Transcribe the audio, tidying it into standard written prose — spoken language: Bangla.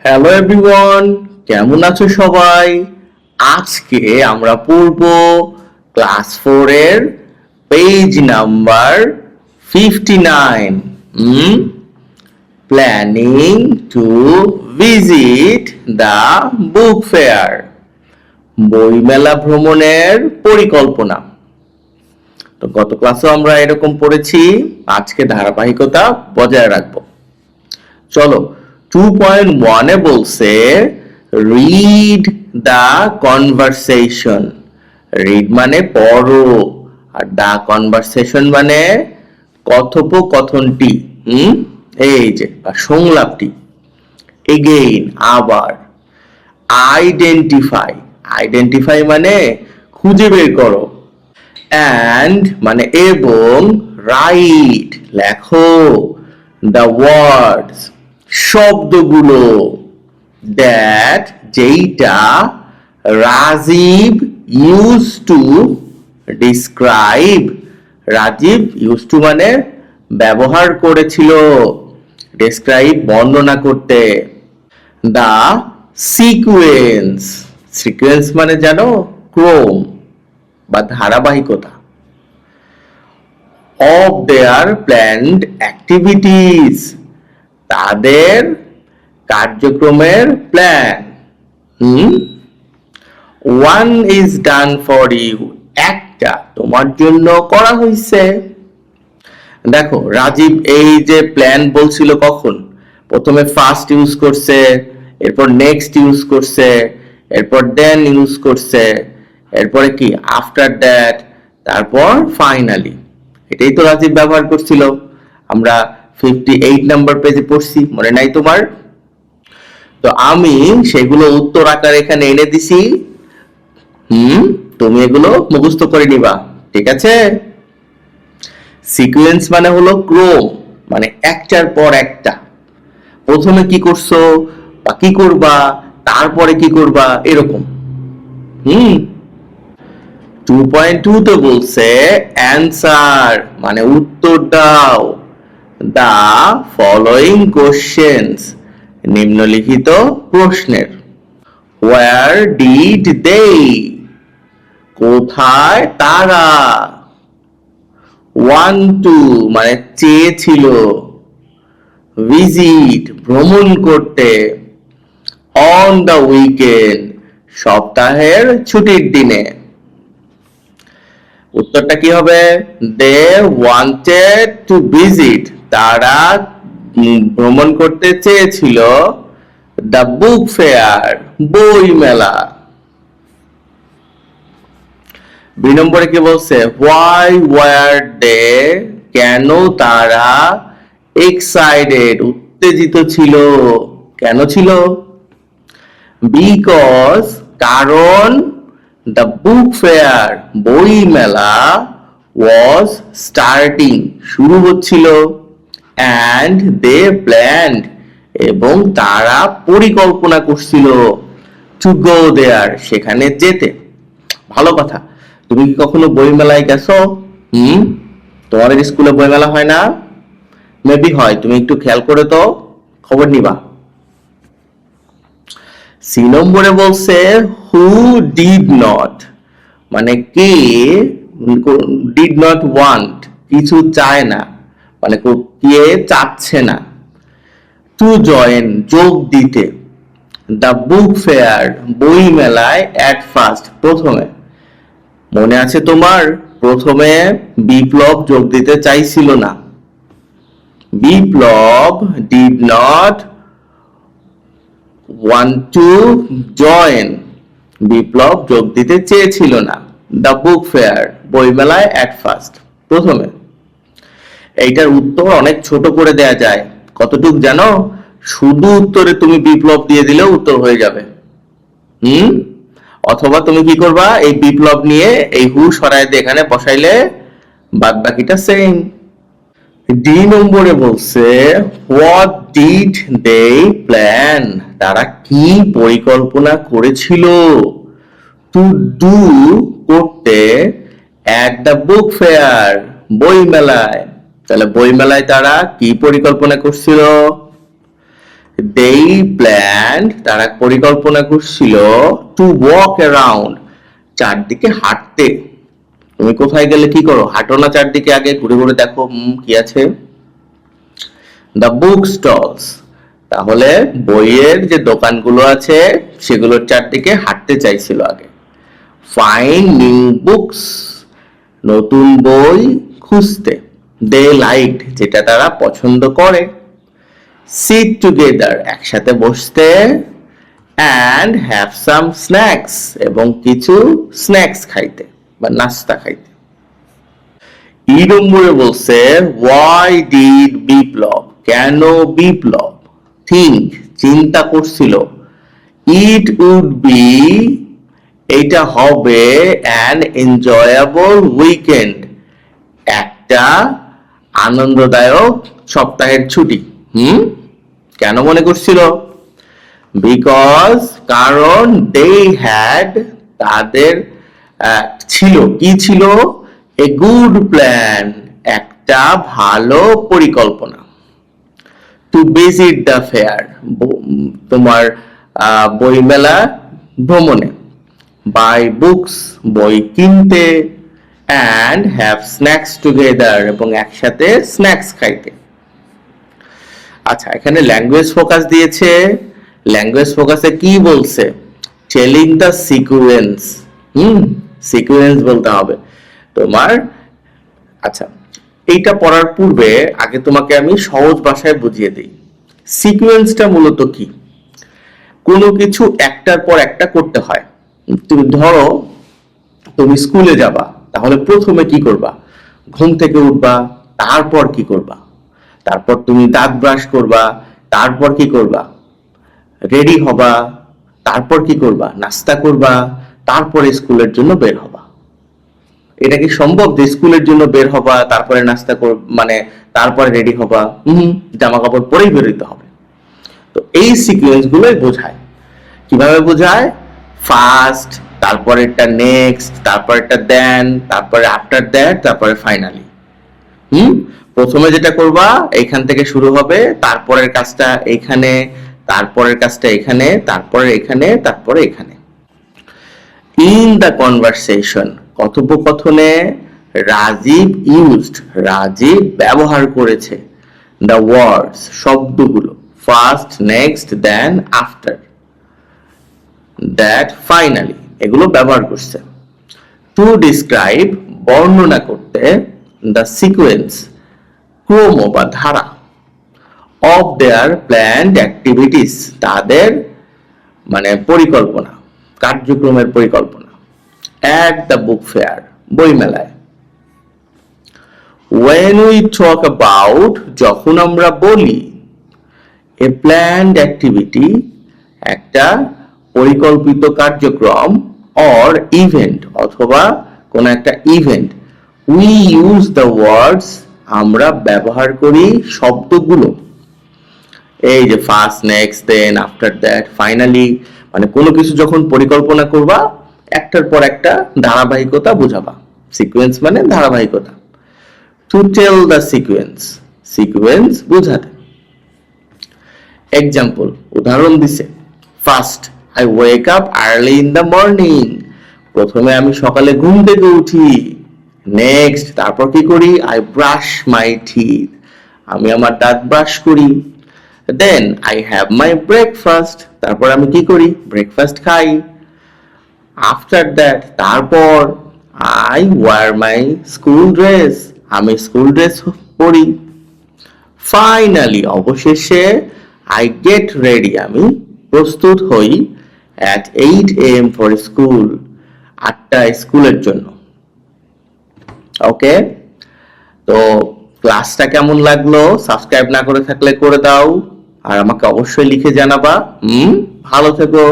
হ্যালো এভরিওয়ান, কেমন আছো সবাই? আজকে আমরা পড়ব ক্লাস 4 এর page number 59, planning to visit the book fair, বইমেলা ভ্রমণের পরিকল্পনা। তো গত ক্লাসেও আমরা এরকম পড়েছি, আজকে ধারাবাহিকতা বজায় রাখবো। চলো 2.1 এ বলছে রিড দ্য কনভারসেশন। রিড মানে পড়ো, আর দ্য কনভারসেশন মানে কথোপকথনটি, এই যে বা সংলাপটি। এগেইন আবার। আইডেন্টিফাই, আইডেন্টিফাই মানে খুঁজে বের করো। অ্যান্ড মানে এবং, রাইট লেখো, দ্য ওয়ার্ডস শব্দগুলো, দ্যাট যেইটা Rajiv use to describe. Rajiv use to মানে ব্যবহার করেছিল, ডিসক্রাইব বর্ণনা করতে। দ্য সিকুয়েন্স, সিকুয়েন্স মানে জানো ক্রম বা ধারাবাহিকতা। অফ দেয়ার প্ল্যান্ড অ্যাক্টিভিটিস, তাদের কার্যক্রমের plan. One is done for you, একটা তোমার জন্য করা হয়েছে। দেখো রাজীব এই যে প্ল্যান বলছিল কখন, প্রথমে ফার্স্ট ইউজ করছে, এরপর নেক্সট ইউজ করছে, এরপর দেন ইউজ করছে, এরপরে কি আফটার দ্যাট, তারপর ফাইনালি। এটাই তো রাজীব ব্যবহার করছিল, আমরা 58 নাম্বার পেজে পড়ছি, মনে নাই তোমার? তো আমি সেগুলো উত্তর আকারে এখানে এনে দিছি, তুমি এগুলো মুখস্থ করে নিবা, ঠিক আছে? সিকোয়েন্স মানে হলো ক্রম, মানে একটার পর একটা, প্রথমে কি করছো বা কি করবা, তারপরে কি করবা, এরকম। 2.2 তো বলছে অ্যান্সার মানে উত্তর দাও দা ফলোইং কোশ্চেনস, নিম্নলিখিত প্রশ্নের। হোয়ার ডিড দে, কোথায় তারা। ওয়ান টু মানে চেয়েছিল, ভিজিট ভ্রমণ করতে, অন দ্য উইকেন্ড সপ্তাহের ছুটির দিনে। উত্তরটা কি হবে? দে ওয়ান্টেড টু ভিজিট, তারা ভ্রমণ করতে চেয়েছিল দ্য বুক ফেয়ার, বই মেলা। দুই নম্বরে কি বলছে? হোয়াই ওয়ার দে, কেন তারা এক্সাইটেড, উত্তেজিত ছিল, কেন ছিল? বিকজ কারণ, দ্য বুক ফেয়ার বই মেলা ওয়াজ স্টার্টিং শুরু হচ্ছিল, অ্যান্ড দে প্ল্যান্ড এবং তারা পরিকল্পনা করছিল, টু গো দেয়ার সেখানে যেতে। ভালো কথা। তুমি কি কখনো বই মেলায় গেছো? তোমাদের স্কুলে বই মেলা হয় না? মেবি হয়, তুমি একটু খেয়াল করে তো খবর নিবা। সি নম্বরে বলছে হু ডিড নট, মানে কে ডিড নট ওয়ান্ট কিছু চায় না, মানে কে চাচ্ছে না, টু জয়েন যোগ দিতে, দ্য বুক ফেয়ার বই মেলায় অ্যাট ফার্স্ট প্রথমে। মনে আছে তোমার? প্রথমে বিপ্লব যোগ দিতে চাইছিল না, Biplab did not want to join, Biplab যোগ দিতে চেয়েছিল না দ্য বুক ফেয়ার বইমেলায় অ্যাট ফার্স্ট প্রথমে। এইটার উত্তর অনেক ছোট করে দেয়া যায়, কতটুক জানো? শুধু উত্তরে তুমি বিপ্লব দিয়ে দিলেও উত্তর হয়ে যাবে। অথবা তুমি কি করবা, এই বিপ্লব নিয়ে এই হু সরায় দিয়ে এখানে বসাইলে বাদ বাকিটা সেম। ডি নম্বরে বলছে হোয়াট ডিড দে প্ল্যান, তারা কি পরিকল্পনা করেছিল, টু ডু করতে, অ্যাট দ্য বুক ফেয়ার বই মেলায়। তাহলে বই মেলায় তারা কি পরিকল্পনা করছিল? they planned, তারা পরিকল্পনা করছিল, to walk around, চারদিকে হাঁটতে। তুমি কোথায় গেলে কি করো? হাঁটো না চারদিকে, আগে ঘুরে ঘুরে দেখো কি আছে। the book stalls, তাহলে বইয়ের যে দোকানগুলো আছে সেগুলোর চারদিকে হাঁটতে চাইছিল আগে। find new books, নতুন বই খুঁজতে। they liked, যেটা তারা পছন্দ করে। sit together, একসাথে বসতে। and have some snacks, এবং কিছু স্ন্যাক্স খাইতে বা নাস্তা খাইতে। ই নম্বরে বলছে why did বিপ্লব, কেন বিপ্লব think, চিন্তা করছিল, it would be, এটা হবে an enjoyable weekend, একটা আনন্দদায়ক সপ্তাহের ছুটি। কেন মনে করছিল? বিকজ, কারণ they had, তাদের ছিল, কি ছিল? a good plan, একটা ভালো পরিকল্পনা। to visit the fair, তোমার বইমেলা ভ্রমণে। buy books, বই কিনতে। and have snacks together, এবং একসাথে স্ন্যাক্স খাইতে। আচ্ছা, এখানে ল্যাঙ্গুয়েজ ফোকাস দিয়েছে। ল্যাঙ্গুয়েজ ফোকাসে কি বলছে? Telling the sequence. সিকুয়েন্স বলতে হবে তোমার। আচ্ছা, এইটা পড়ার পূর্বে আগে তোমাকে আমি সহজ ভাষায় বুঝিয়ে দিই। সিকুয়েন্সটা মূলত কি? কোনো কিছু একটার পর একটা করতে হয়। তুমি ধরো তুমি স্কুলে যাবা, তাহলে প্রথমে কি করবা? ঘুম থেকে উঠবা, তারপর কি করবা? তারপর তুমি দাঁত ব্রাশ করবা, তারপর কি করবা? রেডি হবা, তারপর কি করবা? নাস্তা করবা, তারপরে স্কুলের জন্য বের হবা। এটা কি সম্ভব যে স্কুলের জন্য বের হবা, তারপরে নাস্তা মানে তারপরে রেডি হবা? জামা কাপড় পরেই বেরোতে হবে। তো এই সিকোয়েন্স গুলোই বোঝায়। কিভাবে বোঝায়? ফার্স্ট, তারপরেরটা নেক্সট, তারপরেরটা দেন, তারপরে আফটার দ্যাট, তারপরে ফাইনালি। প্রথমে যেটা করবা এইখান থেকে শুরু হবে, তারপরের কাজটা এইখানে, তারপরের কাজটা এখানে, তারপরে এখানে, তারপরে এখানে। ইন দ্য কনভারসেশন, কথোপকথনে রাজীব ইউজড, রাজীব ব্যবহার করেছে দ্য ওয়ার্ডস, শব্দগুলো first, next, then, after, that, finally, এগুলো ব্যবহার করছে। টু ডিসক্রাইব, বর্ণনা করতে, দ্য সিকোয়েন্স, ক্রম বা ধারা, অফ দেয়ার প্ল্যান্ড অ্যাক্টিভিটিস, তাদের মানে পরিকল্পনা, কার্যক্রমের পরিকল্পনা। অ্যাট দ্য বুক ফেয়ার, বইমেলায়। when we talk about, যখন আমরা বলি, a planned activity, একটা পরিকল্পিত কার্যক্রম, or event, অথবা কোন একটা event, we use the words, আমরা ব্যবহার করি শব্দগুলো। এই যে first, next, then, after that, finally, মানে কোনো কিছু যখন পরিকল্পনা করবা একটার পর একটা ধারাবাহিকতা বোঝাবা। সিকোয়েন্স মানে ধারাবাহিকতা। To tell the sequence, sequence বোঝাতে। এক্সাম্পল, উদাহরণ দিছে। First, I wake up early in the morning, প্রথমে আমি সকালে ঘুম থেকে উঠি। নেক্সট, তারপর কি করি? আই ব্রাশ মাই টিথ, আমি আমার দাঁত ব্রাশ করি। Then I have my breakfast, তারপর আমি কি করি? ব্রেকফাস্ট খাই। আফটার দ্যাট, তারপর I wear my school dress, আমি স্কুল ড্রেস পরি। ফাইনালি, অবশেষে, আই গেট রেডি, আমি প্রস্তুত হই। at 8 AM ফর স্কুল, 8টায় স্কুলের জন্য। ওকে, তো ক্লাসটা কেমন লাগলো? সাবস্ক্রাইব না করে থাকলে করে দাও, আর আমাকে অবশ্যই লিখে জানাবা। ভালো থেকো।